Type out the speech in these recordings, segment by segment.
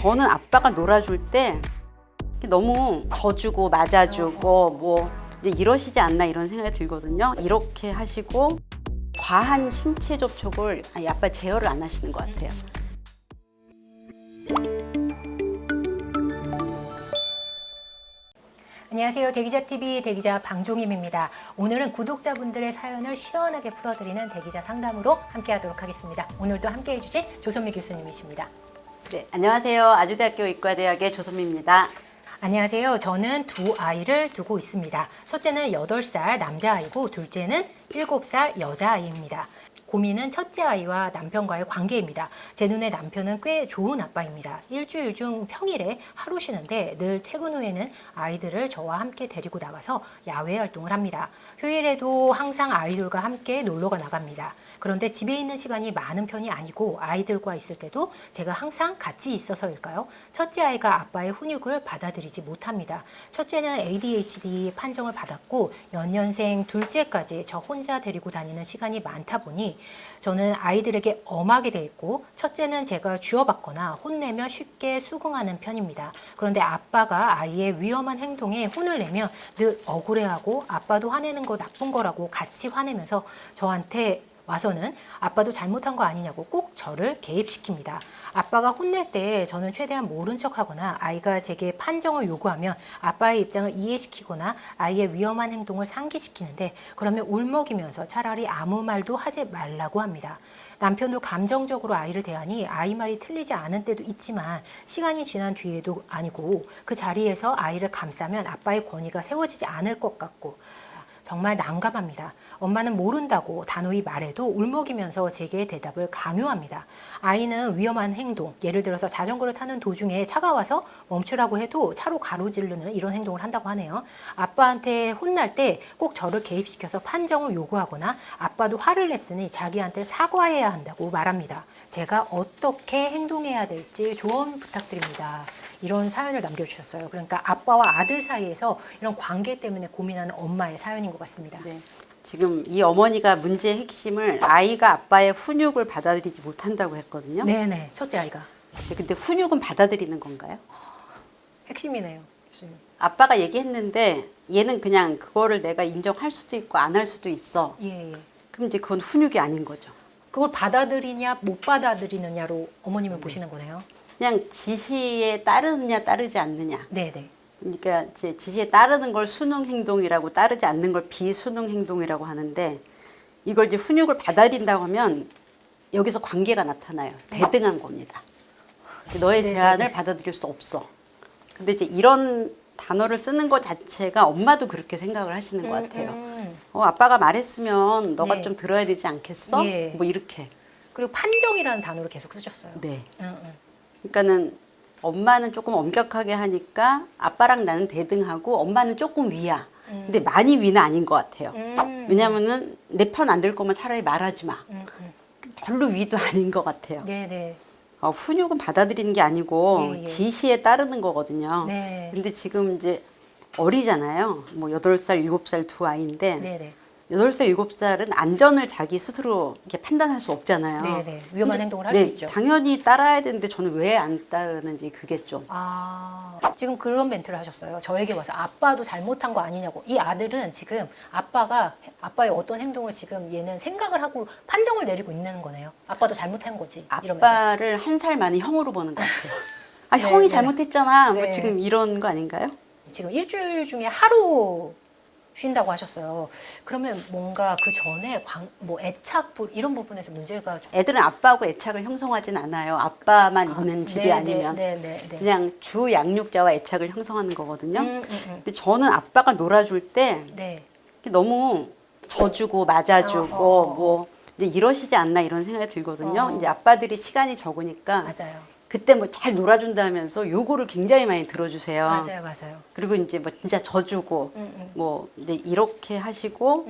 저는 아빠가 놀아줄 때 너무 져주고 맞아주고 뭐 이제 이러시지 않나 이런 생각이 들거든요. 이렇게 하시고 과한 신체 접촉을 아빠 제어를 안 하시는 것 같아요. 안녕하세요. 대기자TV 대기자 방종임입니다. 오늘은 구독자분들의 사연을 시원하게 풀어드리는 대기자 상담으로 함께하도록 하겠습니다. 오늘도 함께해 주신 조선미 교수님이십니다. 네, 안녕하세요. 아주대학교 의과대학의 조선미입니다. 안녕하세요. 저는 두 아이를 두고 있습니다. 첫째는 8살 남자아이고 둘째는 7살 여자아이입니다. 고민은 첫째 아이와 남편과의 관계입니다. 제 눈에 남편은 꽤 좋은 아빠입니다. 일주일 중 평일에 하루 쉬는데 늘 퇴근 후에는 아이들을 저와 함께 데리고 나가서 야외 활동을 합니다. 휴일에도 항상 아이들과 함께 놀러가 나갑니다. 그런데 집에 있는 시간이 많은 편이 아니고 아이들과 있을 때도 제가 항상 같이 있어서일까요? 첫째 아이가 아빠의 훈육을 받아들이지 못합니다. 첫째는 ADHD 판정을 받았고 연년생 둘째까지 저 혼자 데리고 다니는 시간이 많다 보니 저는 아이들에게 엄하게 돼 있고 첫째는 제가 쥐어받거나 혼내며 쉽게 수긍하는 편입니다. 그런데 아빠가 아이의 위험한 행동에 혼을 내면 늘 억울해하고 아빠도 화내는 거 나쁜 거라고 같이 화내면서 저한테 와서는 아빠도 잘못한 거 아니냐고 꼭 저를 개입시킵니다. 아빠가 혼낼 때 저는 최대한 모른 척하거나 아이가 제게 판정을 요구하면 아빠의 입장을 이해시키거나 아이의 위험한 행동을 상기시키는데 그러면 울먹이면서 차라리 아무 말도 하지 말라고 합니다. 남편도 감정적으로 아이를 대하니 아이 말이 틀리지 않은 때도 있지만 시간이 지난 뒤에도 아니고 그 자리에서 아이를 감싸면 아빠의 권위가 세워지지 않을 것 같고 정말 난감합니다. 엄마는 모른다고 단호히 말해도 울먹이면서 제게 대답을 강요합니다. 아이는 위험한 행동, 예를 들어서 자전거를 타는 도중에 차가 와서 멈추라고 해도 차로 가로지르는 이런 행동을 한다고 하네요. 아빠한테 혼날 때 꼭 저를 개입시켜서 판정을 요구하거나 아빠도 화를 냈으니 자기한테 사과해야 한다고 말합니다. 제가 어떻게 행동해야 될지 조언 부탁드립니다. 이런 사연을 남겨주셨어요. 그러니까 아빠와 아들 사이에서 이런 관계 때문에 고민하는 엄마의 사연인 것 같습니다. 네, 지금 이 어머니가 문제의 핵심을 아이가 아빠의 훈육을 받아들이지 못한다고 했거든요. 네네, 첫째 아이가. 근데 훈육은 받아들이는 건가요? 핵심이네요. 교수님. 아빠가 얘기했는데 얘는 그냥 그거를 내가 인정할 수도 있고 안 할 수도 있어. 예. 그럼 이제 그건 훈육이 아닌 거죠. 그걸 받아들이냐 못 받아들이느냐로 어머님을 보시는 거네요. 그냥 지시에 따르느냐 따르지 않느냐. 네네. 그러니까 제 지시에 따르는 걸 수능 행동이라고 따르지 않는 걸 비수능 행동이라고 하는데 이걸 이제 훈육을 받아들인다고 하면 여기서 관계가 나타나요. 대등한 겁니다. 너의 제안을 받아들일 수 없어. 근데 이제 이런 단어를 쓰는 것 자체가 엄마도 그렇게 생각을 하시는 것 같아요. 아빠가 말했으면 너가 네. 좀 들어야 되지 않겠어? 예. 뭐 이렇게. 그리고 판정이라는 단어를 계속 쓰셨어요. 네. 그러니까는 엄마는 조금 엄격하게 하니까 아빠랑 나는 대등하고 엄마는 조금 위야. 근데 많이 위는 아닌 것 같아요. 왜냐면은 내 편 안 들 거면 차라리 말하지 마. 별로 위도 아닌 것 같아요. 네네. 훈육은 받아들이는 게 아니고 예, 예. 지시에 따르는 거거든요. 네. 근데 지금 이제 어리잖아요. 뭐 8살, 7살 두 아이인데 네네. 8살, 7살은 안전을 자기 스스로 이렇게 판단할 수 없잖아요. 네네. 위험한 근데 행동을 할 수 있죠. 당연히 따라야 되는데 저는 왜 안 따르는지 그게 좀. 지금 그런 멘트를 하셨어요. 저에게 와서 아빠도 잘못한 거 아니냐고. 이 아들은 지금 아빠의 어떤 행동을 지금 얘는 생각을 하고 판정을 내리고 있는 거네요. 아빠도 잘못한 거지. 이러면서. 아빠를 한 살 많은 형으로 보는 것 같아요. 아, 네, 형이 네. 잘못했잖아. 뭐 네. 지금 이런 거 아닌가요? 지금 일주일 중에 하루 쉰다고 하셨어요. 그러면 뭔가 그 전에 뭐 애착 이런 부분에서 문제가 좀. 애들은 아빠하고 애착을 형성하진 않아요. 아빠만 있는 집이 아니면. 네. 그냥 주 양육자와 애착을 형성하는 거거든요. 음. 근데 저는 아빠가 놀아줄 때 네. 너무 져주고 맞아주고 뭐 이제 이러시지 않나 이런 생각이 들거든요. 이제 아빠들이 시간이 적으니까 맞아요. 그때 뭐 잘 놀아준다면서 요구를 굉장히 많이 들어주세요. 맞아요. 그리고 이제 뭐 진짜 져주고 뭐 이제 이렇게 하시고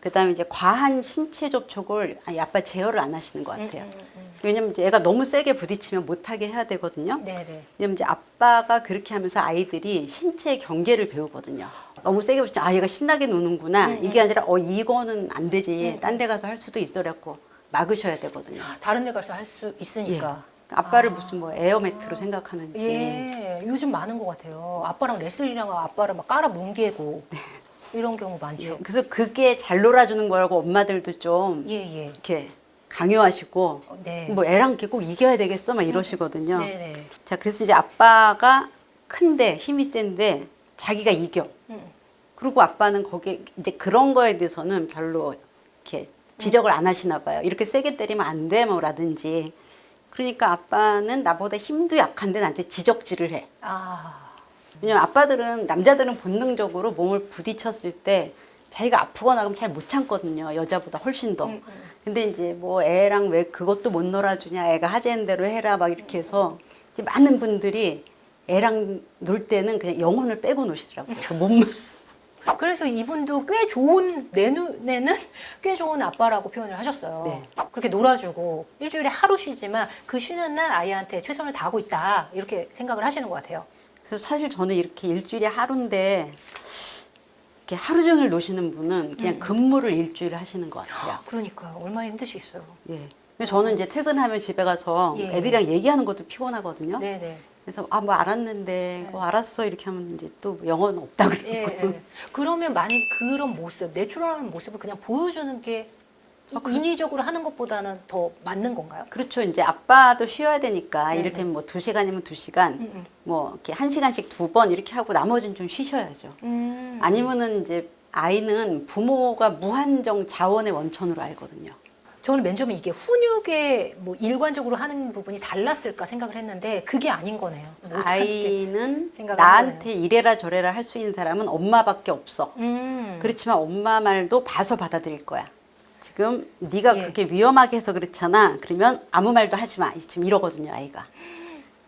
그다음에 이제 과한 신체 접촉을 아빠 제어를 안 하시는 것 같아요. 왜냐면 이제 애가 너무 세게 부딪히면 못하게 해야 되거든요. 네네. 왜냐면 이제 아빠가 그렇게 하면서 아이들이 신체 경계를 배우거든요. 너무 세게 부딪히면 얘가 신나게 노는구나. 이게 아니라 이거는 안 되지. 딴 데 가서 할 수도 있어라고 막으셔야 되거든요. 다른 데 가서 할 수 있으니까. 아빠를 무슨 뭐 에어매트로 생각하는지. 예, 요즘 많은 것 같아요. 아빠랑 레슬링하고 아빠를 막 깔아 뭉개고 이런 경우 많죠. 예, 그래서 그게 잘 놀아주는 거라고 엄마들도 좀 예, 예. 이렇게 강요하시고 네. 뭐 애랑 이렇게 꼭 이겨야 되겠어 막 이러시거든요. 네, 네. 자, 그래서 이제 아빠가 큰데 힘이 센데 자기가 이겨. 그리고 아빠는 거기에 이제 그런 거에 대해서는 별로 이렇게 지적을 안 하시나 봐요. 이렇게 세게 때리면 안 돼, 뭐라든지. 그러니까 아빠는 나보다 힘도 약한데 나한테 지적질을 해. 아, 왜냐면 아빠들은, 남자들은 본능적으로 몸을 부딪혔을 때 자기가 아프거나 그러면 잘 못 참거든요. 여자보다 훨씬 더. 근데 이제 뭐 애랑 왜 그것도 못 놀아주냐, 애가 하자는 대로 해라, 막 이렇게 해서 이제 많은 분들이 애랑 놀 때는 그냥 영혼을 빼고 노시더라고요. 그 몸만. 그래서 이분도 꽤 좋은, 내 눈에는 꽤 좋은 아빠라고 표현을 하셨어요. 네. 그렇게 놀아주고 일주일에 하루 쉬지만 그 쉬는 날 아이한테 최선을 다하고 있다. 이렇게 생각을 하시는 것 같아요. 그래서 사실 저는 이렇게 일주일에 하루인데 이렇게 하루 종일 노시는 분은 그냥 근무를 일주일 하시는 것 같아요. 그러니까 얼마나 힘드시겠어요. 예. 근데 저는 이제 퇴근하면 집에 가서 예. 애들이랑 얘기하는 것도 피곤하거든요. 네네. 그래서 아 뭐 알았는데 알았어 이렇게 하면 이제 또 영어는 없다 그러고. 예, 예. 그러면 만약 그런 모습, 내추럴한 모습을 그냥 보여주는 게 인위적으로 하는 것보다는 더 맞는 건가요? 그렇죠. 이제 아빠도 쉬어야 되니까 네네. 이를테면 뭐 2시간이면 2시간, 뭐 이렇게 1시간씩 2번 이렇게 하고 나머지는 좀 쉬셔야죠. 아니면은 이제 아이는 부모가 무한정 자원의 원천으로 알거든요. 저는 맨 처음에 이게 훈육에 뭐 일관적으로 하는 부분이 달랐을까 생각을 했는데 그게 아닌 거네요. 아이는 생각을 나한테 이래라 저래라 할 수 있는 사람은 엄마밖에 없어. 음. 그렇지만 엄마 말도 봐서 받아들일 거야. 지금 네가 예. 그렇게 위험하게 해서 그렇잖아. 그러면 아무 말도 하지 마. 지금 이러거든요, 아이가.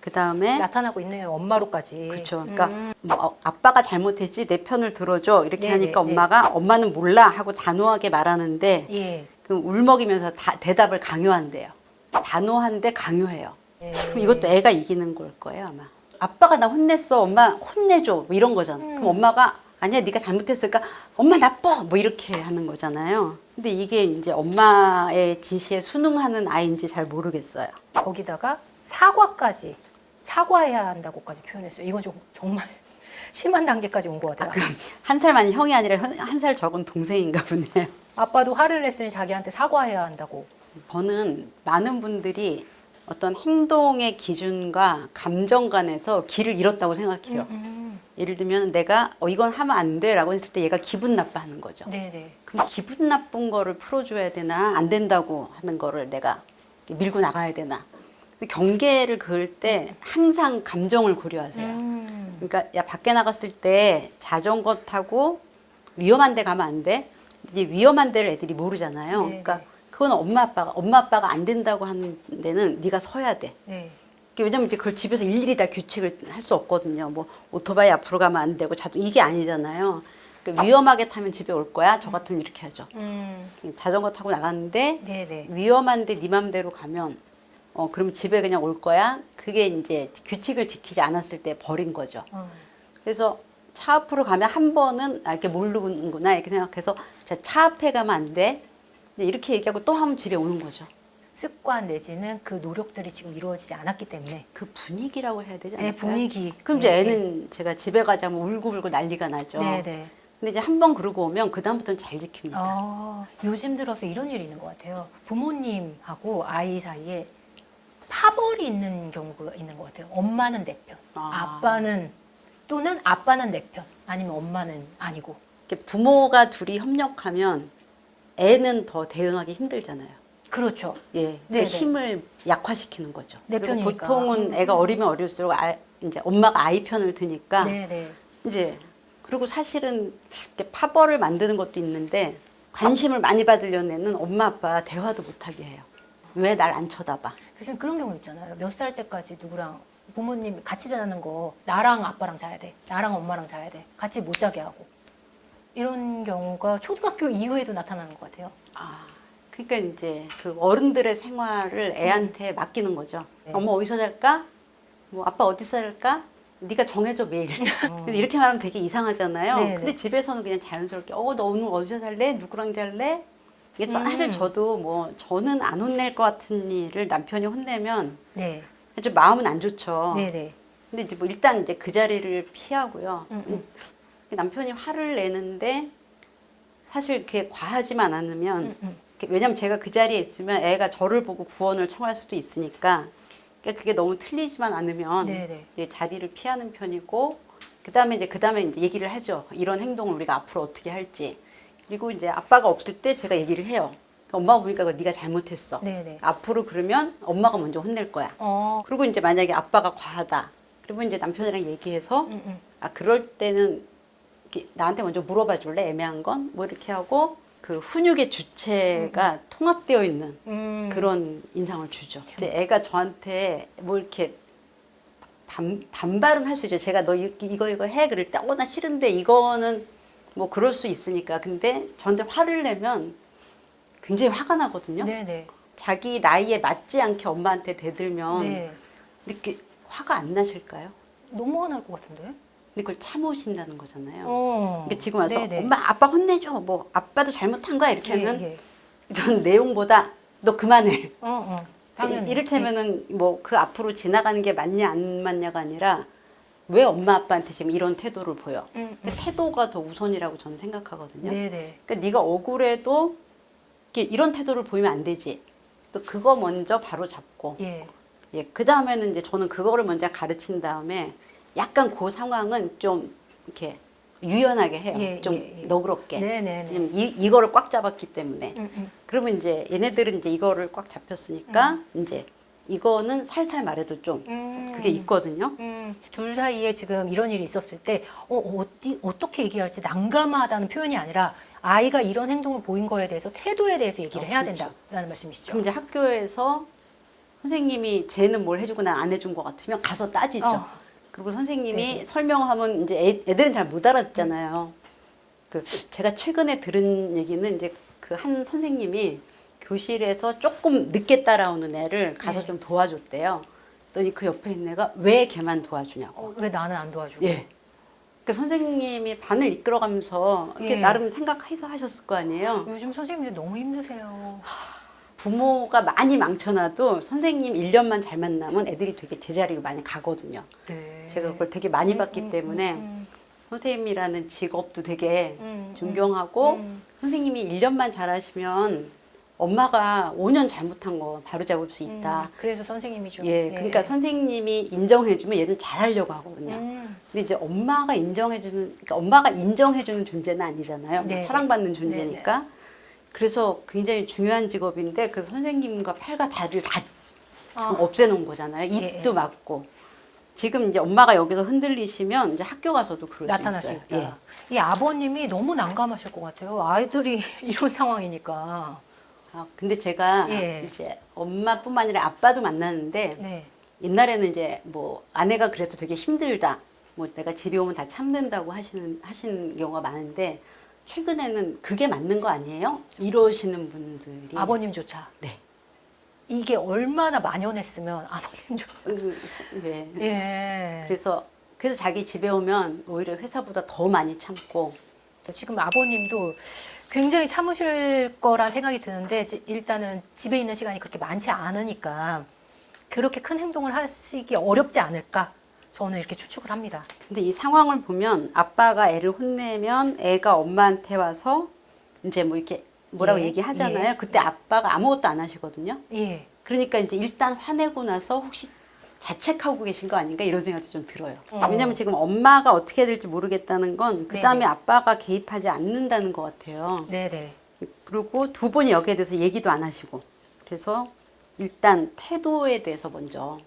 그 다음에 나타나고 있네요. 엄마로까지. 그렇죠. 그러니까 뭐 아빠가 잘못했지 내 편을 들어줘 이렇게 네네, 하니까 네. 엄마가 엄마는 몰라 하고 단호하게 말하는데 예. 그 울먹이면서 대답을 강요한대요. 단호한데 강요해요. 예. 그럼 이것도 애가 이기는 걸 거예요 아마. 아빠가 나 혼냈어. 엄마 혼내줘. 뭐 이런 거잖아. 그럼 엄마가 아니야 네가 잘못했으니까 엄마 나빠. 뭐 이렇게 하는 거잖아요. 근데 이게 이제 엄마의 지시에 순응하는 아이인지 잘 모르겠어요. 거기다가 사과까지 사과해야 한다고까지 표현했어요. 이건 좀 정말 심한 단계까지 온 것 같아요. 한 살 많은 형이 아니라 한 살 적은 동생인가 보네요. 아빠도 화를 냈으니 자기한테 사과해야 한다고. 저는 많은 분들이 어떤 행동의 기준과 감정관에서 길을 잃었다고 생각해요. 예를 들면 내가 이건 하면 안 돼라고 했을 때 얘가 기분 나빠하는 거죠. 네네. 그럼 기분 나쁜 거를 풀어줘야 되나 안 된다고 하는 거를 내가 밀고 나가야 되나. 근데 경계를 그을 때 항상 감정을 고려하세요. 그러니까 야 밖에 나갔을 때 자전거 타고 위험한 데 가면 안 돼. 이제 위험한 데를 애들이 모르잖아요. 네, 그러니까 네. 그건 엄마 아빠가 안 된다고 하는 데는 네가 서야 돼. 네. 왜냐면 이제 그걸 집에서 일일이 다 규칙을 할 수 없거든요. 뭐 오토바이 앞으로 가면 안 되고 이게 아니잖아요. 그러니까 위험하게 타면 집에 올 거야. 저 같으면 이렇게 하죠. 자전거 타고 나갔는데 네네. 위험한데 네 맘대로 가면 그럼 집에 그냥 올 거야. 그게 이제 규칙을 지키지 않았을 때 버린 거죠. 그래서 차 앞으로 가면 한 번은 이렇게 모르는구나 이렇게 생각해서 차 앞에 가면 안 돼. 이렇게 얘기하고 또 하면 집에 오는 거죠. 습관 내지는 그 노력들이 지금 이루어지지 않았기 때문에. 그 분위기라고 해야 되지 네, 않을까요? 분위기. 그럼 이제 네, 애는 제가 집에 가자면 울고불고 난리가 나죠. 네네. 근데 이제 한 번 그러고 오면 그 다음부터는 잘 지킵니다. 요즘 들어서 이런 일이 있는 것 같아요. 부모님하고 아이 사이에 파벌이 있는 경우가 있는 것 같아요. 엄마는 내 편, 아빠는 또는 아빠는 내 편, 아니면 엄마는 아니고. 이렇게 부모가 둘이 협력하면 애는 더 대응하기 힘들잖아요. 그렇죠. 예, 네네. 그러니까 힘을 약화시키는 거죠. 내 그리고 편이니까. 보통은 애가 어리면 어릴수록 이제 엄마가 아이 편을 드니까 네네. 이제 그리고 사실은 이렇게 파벌을 만드는 것도 있는데 관심을 많이 받으려는 애는 엄마 아빠 대화도 못하게 해요. 왜 날 안 쳐다봐? 요즘 그런 경우 있잖아요. 몇 살 때까지 누구랑 부모님 같이 자는 거 나랑 아빠랑 자야 돼. 나랑 엄마랑 자야 돼. 같이 못 자게 하고. 이런 경우가 초등학교 이후에도 나타나는 것 같아요. 그러니까 이제 그 어른들의 생활을 애한테 맡기는 거죠. 네. 엄마 어디서 잘까? 뭐 아빠 어디서 잘까? 네가 정해줘 매일. 근데 이렇게 말하면 되게 이상하잖아요. 네네. 근데 집에서는 그냥 자연스럽게 너 오늘 어디서 잘래? 누구랑 잘래? 이게 사실 저도 뭐 저는 안 혼낼 것 같은 일을 남편이 혼내면 네. 좀 마음은 안 좋죠. 네네. 근데 이제 뭐 일단 이제 그 자리를 피하고요. 음. 남편이 화를 내는데 사실 그게 과하지만 않으면 음. 왜냐면 제가 그 자리에 있으면 애가 저를 보고 구원을 청할 수도 있으니까 그러니까 그게 너무 틀리지만 않으면 네네. 이제 자리를 피하는 편이고 그다음에 이제 얘기를 하죠. 이런 행동을 우리가 앞으로 어떻게 할지. 그리고 이제 아빠가 없을 때 제가 얘기를 해요. 엄마가 보니까 그거 네가 잘못했어. 네네. 앞으로 그러면 엄마가 먼저 혼낼 거야. 그리고 이제 만약에 아빠가 과하다. 그러면 이제 남편이랑 얘기해서 아 그럴 때는 이렇게 나한테 먼저 물어봐 줄래? 애매한 건 뭐 이렇게 하고 그 훈육의 주체가 통합되어 있는 그런 인상을 주죠. 이제 애가 저한테 뭐 이렇게 반발은 할 수 있죠. 제가 너 이거 해 그럴 때 나 싫은데 이거는 뭐 그럴 수 있으니까. 근데 저한테 화를 내면 굉장히 화가 나거든요. 네네. 자기 나이에 맞지 않게 엄마한테 대들면 네. 이렇게 화가 안 나실까요? 너무 화날 것 같은데? 근데 그걸 참으신다는 거잖아요. 어. 그러니까 지금 와서 네네. 엄마 아빠 혼내줘. 뭐 아빠도 잘못한 거야 이렇게 하면 예. 전 내용보다 너 그만해. 당연히. 이를테면은 뭐 그 앞으로 지나가는 게 맞냐 안 맞냐가 아니라 왜 엄마 아빠한테 지금 이런 태도를 보여? 그 태도가 더 우선이라고 저는 생각하거든요. 네네. 그러니까 네가 억울해도 이렇게 이런 태도를 보이면 안 되지. 또 그거 먼저 바로 잡고 예. 그 다음에는 이제 저는 그거를 먼저 가르친 다음에 약간 그 상황은 좀 이렇게 유연하게 해요. 예, 좀 예, 예. 너그럽게. 네네네. 왜냐면 이거를 꽉 잡았기 때문에. 그러면 이제 얘네들은 이제 이거를 꽉 잡혔으니까 이제 이거는 살살 말해도 좀 그게 있거든요. 둘 사이에 지금 이런 일이 있었을 때 어떻게 얘기할지 난감하다는 표현이 아니라 아이가 이런 행동을 보인 거에 대해서 태도에 대해서 얘기를 해야 그렇죠. 된다라는 말씀이시죠. 그럼 이제 학교에서 선생님이 쟤는 뭘 해주고 난 안 해준 것 같으면 가서 따지죠. 그리고 선생님이 네네. 설명하면 이제 애들은 잘 못 알아듣잖아요. 그 제가 최근에 들은 얘기는 이제 그 한 선생님이 교실에서 조금 늦게 따라오는 애를 가서 네. 좀 도와줬대요. 그랬더니 그 옆에 있는 애가 왜 걔만 도와주냐고. 왜 나는 안 도와주고? 예. 그 선생님이 반을 이끌어가면서 이렇게 예. 나름 생각해서 하셨을 거 아니에요. 요즘 선생님들 너무 힘드세요. 부모가 많이 망쳐놔도 선생님 1년만 잘 만나면 애들이 되게 제자리로 많이 가거든요. 네. 제가 그걸 되게 많이 봤기 때문에 선생님이라는 직업도 되게 존경하고 선생님이 1년만 잘하시면 엄마가 5년 잘못한 거 바로잡을 수 있다. 그래서 선생님이죠. 예, 그러니까 선생님이 인정해주면 얘는 잘하려고 하거든요. 근데 이제 엄마가 인정해주는 존재는 아니잖아요. 네. 사랑받는 존재니까. 그래서 굉장히 중요한 직업인데 그 선생님과 팔과 다리를 다 없애놓은 거잖아요. 입도 막고. 지금 이제 엄마가 여기서 흔들리시면 이제 학교 가서도 그럴 나타날 수 수 있어요. 있다. 이 아버님이 너무 난감하실 것 같아요. 아이들이 이런 상황이니까. 근데 제가 이제 엄마뿐만 아니라 아빠도 만났는데 네. 옛날에는 이제 뭐 아내가 그래서 되게 힘들다. 뭐 내가 집에 오면 다 참는다고 하신 경우가 많은데 최근에는 그게 맞는 거 아니에요? 이러시는 분들이 아버님조차. 네. 이게 얼마나 만연했으면 아버님조차. 네. 예. 그래서 자기 집에 오면 오히려 회사보다 더 많이 참고 지금 아버님도 굉장히 참으실 거란 생각이 드는데 일단은 집에 있는 시간이 그렇게 많지 않으니까 그렇게 큰 행동을 하시기 어렵지 않을까 저는 이렇게 추측을 합니다. 근데 이 상황을 보면 아빠가 애를 혼내면 애가 엄마한테 와서 이제 뭐 이렇게 뭐라고 얘기하잖아요. 그때 아빠가 아무것도 안 하시거든요. 예. 그러니까 이제 일단 화내고 나서 혹시 자책하고 계신 거 아닌가 이런 생각이 좀 들어요. 왜냐면 지금 엄마가 어떻게 해야 될지 모르겠다는 건 그 다음에 아빠가 개입하지 않는다는 것 같아요. 네네. 그리고 두 분이 여기에 대해서 얘기도 안 하시고 그래서 일단 태도에 대해서 먼저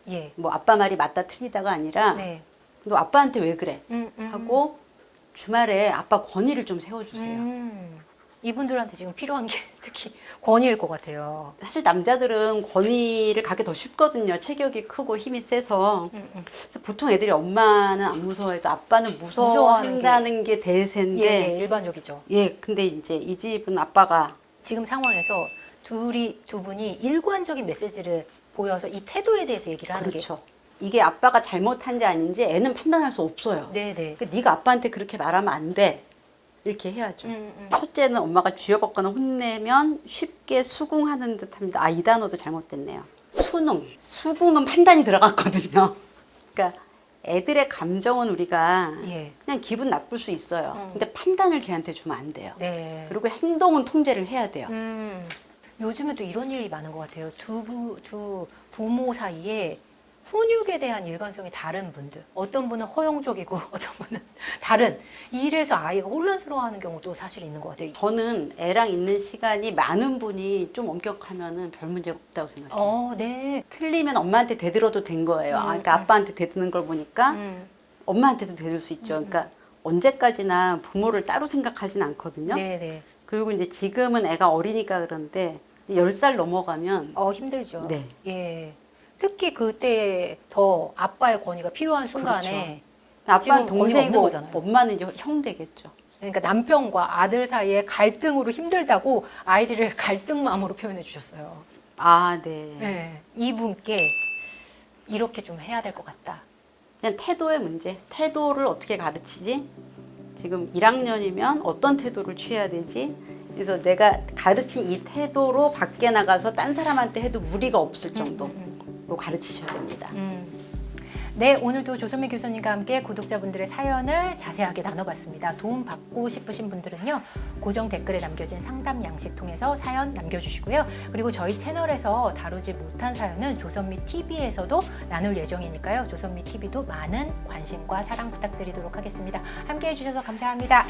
예. 뭐 아빠 말이 맞다 틀리다가 아니라 네. 너 아빠한테 왜 그래 하고 주말에 아빠 권위를 좀 세워주세요. 이분들한테 지금 필요한 게 특히 권위일 것 같아요. 사실 남자들은 권위를 갖기 더 쉽거든요. 체격이 크고 힘이 세서. 그래서 보통 애들이 엄마는 안 무서워해도 아빠는 무서워한다는 게 대세인데. 예, 일반적이죠. 예, 근데 이제 이 집은 아빠가 지금 상황에서 두 분이 일관적인 메시지를 보여서 이 태도에 대해서 얘기를 하는 그렇죠. 이게 아빠가 잘못한지 아닌지 애는 판단할 수 없어요. 네네. 그러니까 네가 아빠한테 그렇게 말하면 안 돼. 이렇게 해야죠. 첫째는 엄마가 쥐어받거나 혼내면 쉽게 수긍하는 듯합니다. 아, 이 단어도 잘못됐네요. 수긍은 판단이 들어갔거든요. 그러니까 애들의 감정은 우리가 예. 그냥 기분 나쁠 수 있어요. 근데 판단을 걔한테 주면 안 돼요. 네. 그리고 행동은 통제를 해야 돼요. 요즘에 또 이런 일이 많은 것 같아요. 두 부모 사이에 훈육에 대한 일관성이 다른 분들. 어떤 분은 허용적이고 어떤 분은 다른. 이래서 아이가 혼란스러워하는 경우도 사실 있는 것 같아요. 저는 애랑 있는 시간이 많은 분이 좀 엄격하면 별 문제가 없다고 생각해요. 네. 틀리면 엄마한테 대들어도 된 거예요. 그러니까 아빠한테 대드는 걸 보니까 엄마한테도 대들 수 있죠. 그러니까 언제까지나 부모를 따로 생각하진 않거든요. 네네. 그리고 이제 지금은 애가 어리니까 그런데 10살 넘어가면 힘들죠. 네. 예. 특히 그때 더 아빠의 권위가 필요한 순간에 아빠는 지금 권위가 없는 동생이고 거잖아요. 엄마는 이제 형 되겠죠. 그러니까 남편과 아들 사이에 갈등으로 힘들다고 아이들을 갈등 마음으로 표현해 주셨어요. 아, 네. 네. 이분께 이렇게 좀 해야 될 것 같다. 그냥 태도의 문제. 태도를 어떻게 가르치지? 지금 1학년이면 어떤 태도를 취해야 되지? 그래서 내가 가르친 이 태도로 밖에 나가서 딴 사람한테 해도 무리가 없을 정도로 가르치셔야 됩니다. 네, 오늘도 조선미 교수님과 함께 구독자분들의 사연을 자세하게 나눠봤습니다. 도움 받고 싶으신 분들은요, 고정 댓글에 남겨진 상담 양식 통해서 사연 남겨주시고요. 그리고 저희 채널에서 다루지 못한 사연은 조선미 TV에서도 나눌 예정이니까요. 조선미 TV도 많은 관심과 사랑 부탁드리도록 하겠습니다. 함께해 주셔서 감사합니다.